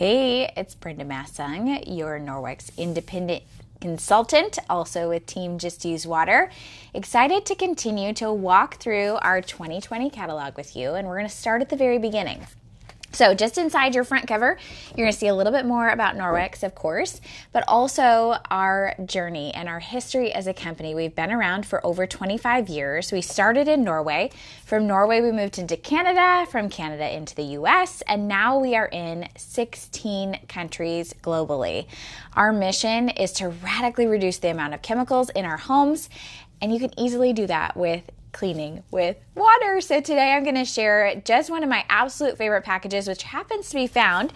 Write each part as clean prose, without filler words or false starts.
Hey, it's Brenda Massung, your Norwex independent consultant, also with Team Just Use Water. Excited to continue to walk through our 2020 catalog with you, and we're going to start at the very beginning. So just inside your front cover, you're going to see a little bit more about Norwex, of course, but also our journey and our history as a company. We've been around for over 25 years. We started in Norway. From Norway, we moved into Canada, from Canada into the US, and now we are in 16 countries globally. Our mission is to radically reduce the amount of chemicals in our homes, and you can easily do that with cleaning with water. So today I'm going to share just one of my absolute favorite packages, which happens to be found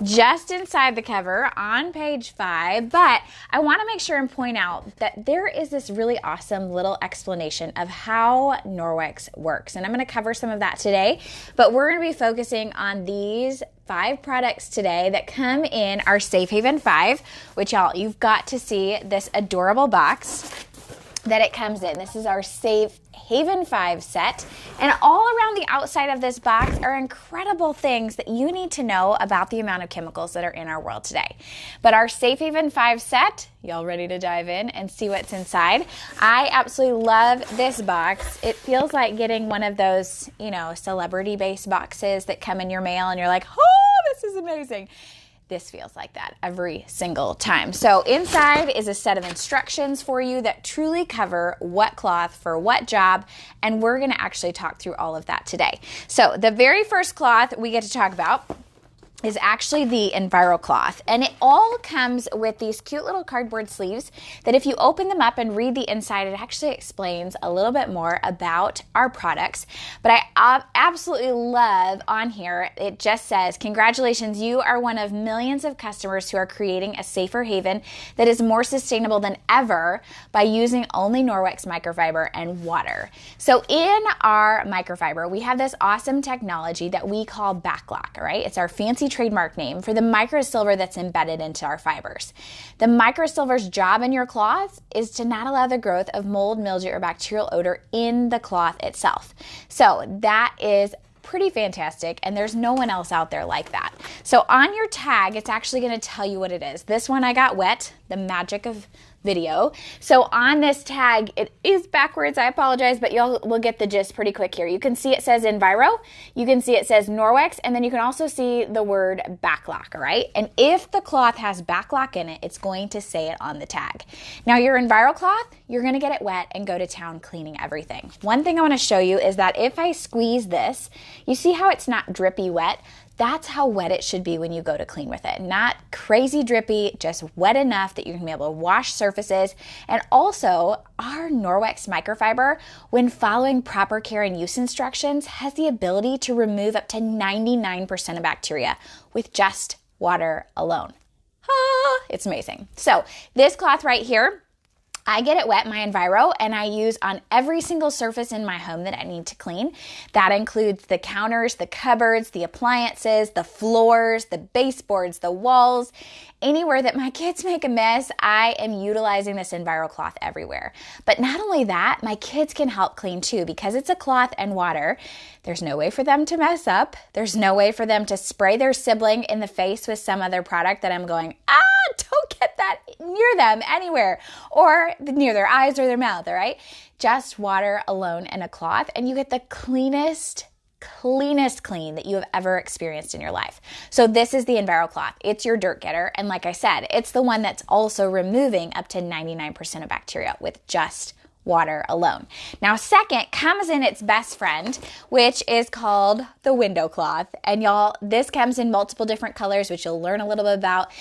just inside the cover on page 5. But I want to make sure and point out that there is this really awesome little explanation of how Norwex works. And I'm going to cover some of that today, but we're going to be focusing on these 5 products today that come in our Safe Haven 5, which you've got to see this adorable box that it comes in. This is our Safe Haven 5 set, and all around the outside of this box are incredible things that you need to know about the amount of chemicals that are in our world today. But our Safe Haven 5 set, y'all ready to dive in and see what's inside? I absolutely love this box. It feels like getting one of those, celebrity-based boxes that come in your mail and you're like, oh, this is amazing. This feels like that every single time. So inside is a set of instructions for you that truly cover what cloth for what job, and we're going to actually talk through all of that today. So the very first cloth we get to talk about is actually the Enviro cloth, and it all comes with these cute little cardboard sleeves that if you open them up and read the inside, it actually explains a little bit more about our products. But I absolutely love on here, it just says, congratulations, you are one of millions of customers who are creating a safer haven that is more sustainable than ever by using only Norwex microfiber and water. So in our microfiber, we have this awesome technology that we call backlock, right? It's our fancy trademark name for the microsilver that's embedded into our fibers. The microsilver's job in your cloth is to not allow the growth of mold, mildew, or bacterial odor in the cloth itself. So that is pretty fantastic, and there's no one else out there like that. So on your tag, it's actually going to tell you what it is. This one I got wet, the magic of video. So on this tag, it is backwards. I apologize, but y'all will get the gist pretty quick here. You can see it says Enviro, you can see it says Norwex, and then you can also see the word backlock, all right? And if the cloth has backlock in it, it's going to say it on the tag. Now your Enviro cloth, you're gonna get it wet and go to town cleaning everything. One thing I wanna show you is that if I squeeze this, you see how it's not drippy wet? That's how wet it should be when you go to clean with it. Not crazy drippy, just wet enough that you can be able to wash surfaces. And also, our Norwex microfiber, when following proper care and use instructions, has the ability to remove up to 99% of bacteria with just water alone. It's amazing. So this cloth right here, I get it wet, my Enviro, and I use on every single surface in my home that I need to clean. That includes the counters, the cupboards, the appliances, the floors, the baseboards, the walls. Anywhere that my kids make a mess, I am utilizing this Enviro cloth everywhere. But not only that, my kids can help clean too, because it's a cloth and water. There's no way for them to mess up. There's no way for them to spray their sibling in the face with some other product that I'm going, don't get that near them anywhere, or near their eyes or their mouth, all right? Just water alone and a cloth, and you get the cleanest clean that you have ever experienced in your life. So this is the Enviro cloth. It's your dirt getter, and like I said, it's the one that's also removing up to 99% of bacteria with just water alone. Now, second comes in its best friend, which is called the window cloth. And y'all, this comes in multiple different colors, which you'll learn a little bit about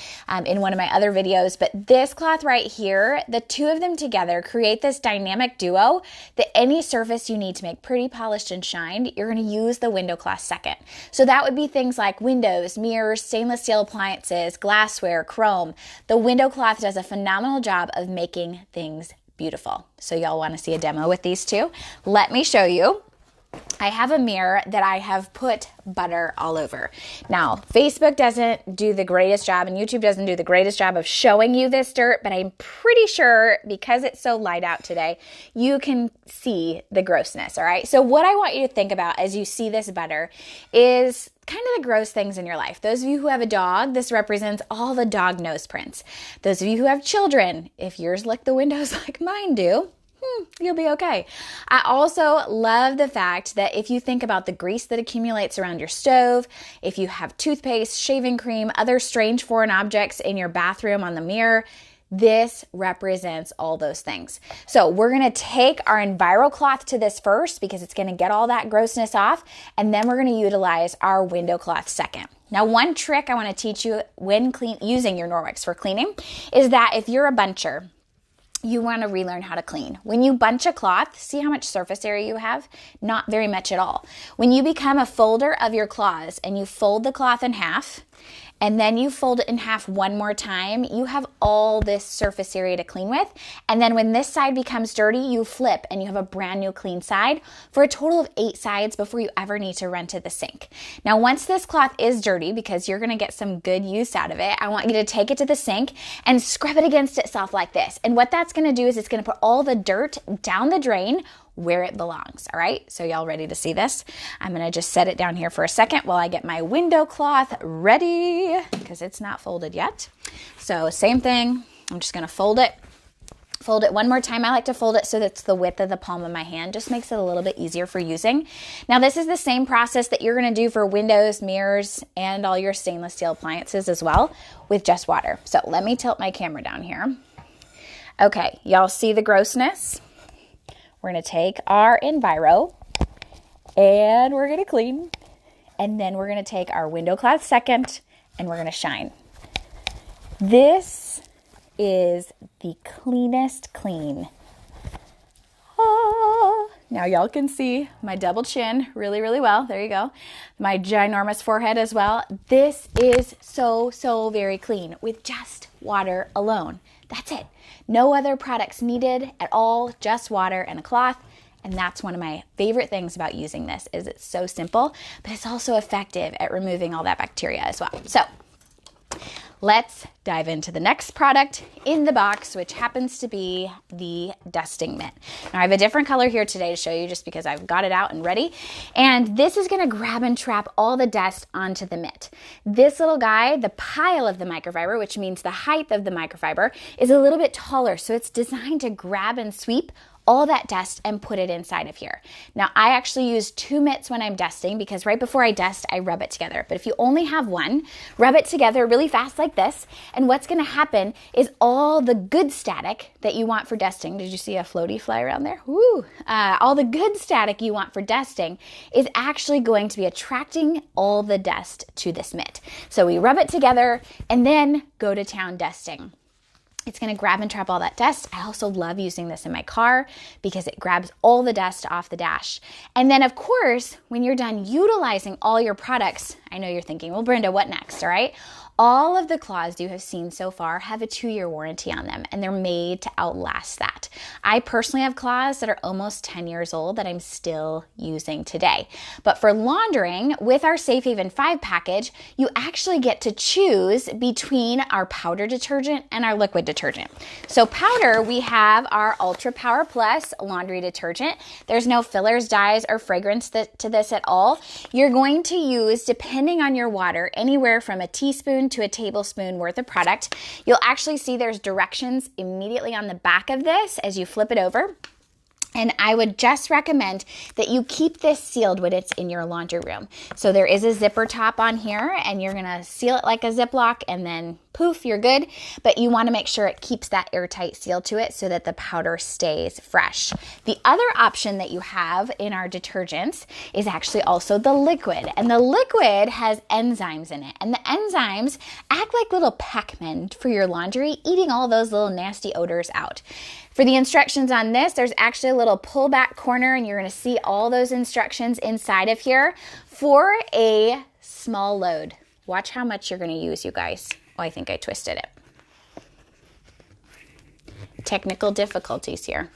in one of my other videos. But this cloth right here, the two of them together create this dynamic duo that any surface you need to make pretty, polished, and shined, you're going to use the window cloth second. So that would be things like windows, mirrors, stainless steel appliances, glassware, chrome. The window cloth does a phenomenal job of making things beautiful. So y'all want to see a demo with these two? Let me show you. I have a mirror that I have put butter all over. Now, Facebook doesn't do the greatest job and YouTube doesn't do the greatest job of showing you this dirt, but I'm pretty sure because it's so light out today, you can see the grossness, all right? So what I want you to think about as you see this butter is kind of the gross things in your life. Those of you who have a dog, this represents all the dog nose prints. Those of you who have children, if yours lick the windows like mine do, you'll be okay. I also love the fact that if you think about the grease that accumulates around your stove, if you have toothpaste, shaving cream, other strange foreign objects in your bathroom on the mirror, this represents all those things. So we're going to take our Enviro cloth to this first because it's going to get all that grossness off, and then we're going to utilize our window cloth second. Now, one trick I want to teach you when using your Norwex for cleaning is that if you're a buncher, you want to relearn how to clean. When you bunch a cloth, see how much surface area you have? Not very much at all. When you become a folder of your cloths and you fold the cloth in half, and then you fold it in half one more time, you have all this surface area to clean with. And then when this side becomes dirty, you flip and you have a brand new clean side for a total of 8 sides before you ever need to run to the sink. Now, once this cloth is dirty, because you're gonna get some good use out of it, I want you to take it to the sink and scrub it against itself like this. And what that's gonna do is it's gonna put all the dirt down the drain where it belongs, all right? So y'all ready to see this? I'm gonna just set it down here for a second while I get my window cloth ready because it's not folded yet. So same thing, I'm just gonna fold it one more time. I like to fold it so that it's the width of the palm of my hand, just makes it a little bit easier for using. Now this is the same process that you're gonna do for windows, mirrors, and all your stainless steel appliances as well with just water. So let me tilt my camera down here. Okay, y'all see the grossness? We're going to take our Enviro and we're going to clean. And then we're going to take our window cloth second and we're going to shine. This is the cleanest clean. Now y'all can see my double chin really, really well. There you go. My ginormous forehead as well. This is so very clean with just water alone. That's it. No other products needed at all, just water and a cloth. And that's one of my favorite things about using this is it's so simple, but it's also effective at removing all that bacteria as well. So let's dive into the next product in the box, which happens to be the dusting mitt. Now I have a different color here today to show you just because I've got it out and ready. And this is gonna grab and trap all the dust onto the mitt. This little guy, the pile of the microfiber, which means the height of the microfiber, is a little bit taller. So it's designed to grab and sweep all that dust and put it inside of here. Now, I actually use 2 mitts when I'm dusting because right before I dust, I rub it together. But if you only have one, rub it together really fast like this. And what's gonna happen is all the good static that you want for dusting, did you see a floaty fly around there? Woo! All the good static you want for dusting is actually going to be attracting all the dust to this mitt. So we rub it together and then go to town dusting. It's going to grab and trap all that dust. I also love using this in my car because it grabs all the dust off the dash. And then, of course, when you're done utilizing all your products, I know you're thinking, well, Brenda, what next, all right? All of the cloths you have seen so far have a 2-year warranty on them, and they're made to outlast that. I personally have cloths that are almost 10 years old that I'm still using today. But for laundering, with our Safe Haven 5 package, you actually get to choose between our powder detergent and our liquid detergent. So powder, we have our Ultra Power Plus laundry detergent. There's no fillers, dyes, or fragrance to this at all. You're going to use, depending on your water, anywhere from a teaspoon to a tablespoon worth of product. You'll actually see there's directions immediately on the back of this as you flip it over. And I would just recommend that you keep this sealed when it's in your laundry room. So there is a zipper top on here and you're gonna seal it like a Ziploc and then poof, you're good. But you wanna make sure it keeps that airtight seal to it so that the powder stays fresh. The other option that you have in our detergents is actually also the liquid. And the liquid has enzymes in it. And the enzymes act like little Pac-Men for your laundry, eating all those little nasty odors out. For the instructions on this, there's actually a little pull back corner and you're gonna see all those instructions inside of here for a small load. Watch how much you're gonna use, you guys. Oh, I think I twisted it. Technical difficulties here.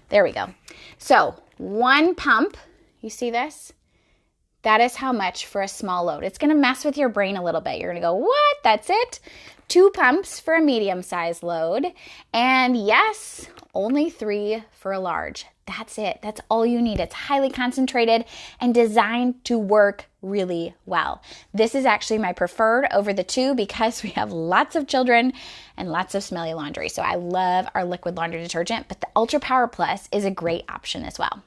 There we go. So 1 pump You see this? That is how much for a small load. It's going to mess with your brain a little bit. You're going to go, what? That's it? 2 pumps for a medium-sized load. And yes, only 3 for a large. That's it. That's all you need. It's highly concentrated and designed to work really well. This is actually my preferred over the 2 because we have lots of children and lots of smelly laundry. So I love our liquid laundry detergent, but the Ultra Power Plus is a great option as well.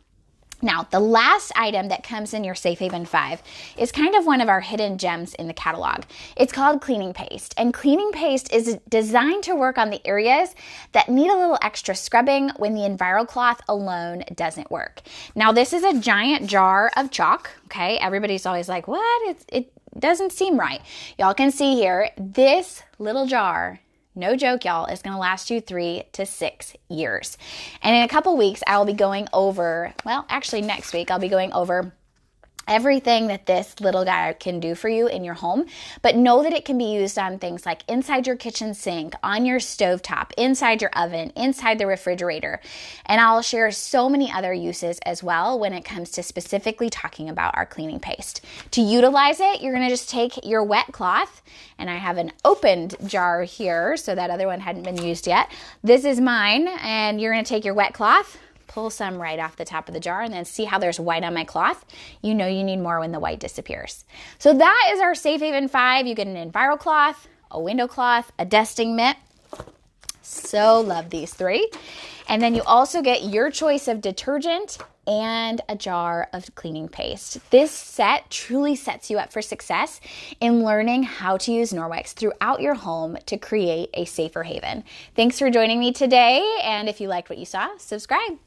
Now, the last item that comes in your Safe Haven 5 is kind of one of our hidden gems in the catalog. It's called cleaning paste, and cleaning paste is designed to work on the areas that need a little extra scrubbing when the Enviro cloth alone doesn't work. Now, this is a giant jar of chalk, okay? Everybody's always like, what? It doesn't seem right. Y'all can see here, this little jar, no joke, y'all, is going to last you 3 to 6 years. And in a couple weeks, I will be going over, well, actually next week, I'll be going over everything that this little guy can do for you in your home. But know that it can be used on things like inside your kitchen sink, on your stovetop, inside your oven, inside the refrigerator. And I'll share so many other uses as well when it comes to specifically talking about our cleaning paste. To utilize it, you're going to just take your wet cloth, and I have an opened jar here, so that other one hadn't been used yet. This is mine, and you're going to take your wet cloth, pull some right off the top of the jar, and then see how there's white on my cloth. You know you need more when the white disappears. So that is our Safe Haven 5. You get an Enviro cloth, a window cloth, a dusting mitt. So love these 3. And then you also get your choice of detergent and a jar of cleaning paste. This set truly sets you up for success in learning how to use Norwex throughout your home to create a safer haven. Thanks for joining me today, and if you liked what you saw, subscribe.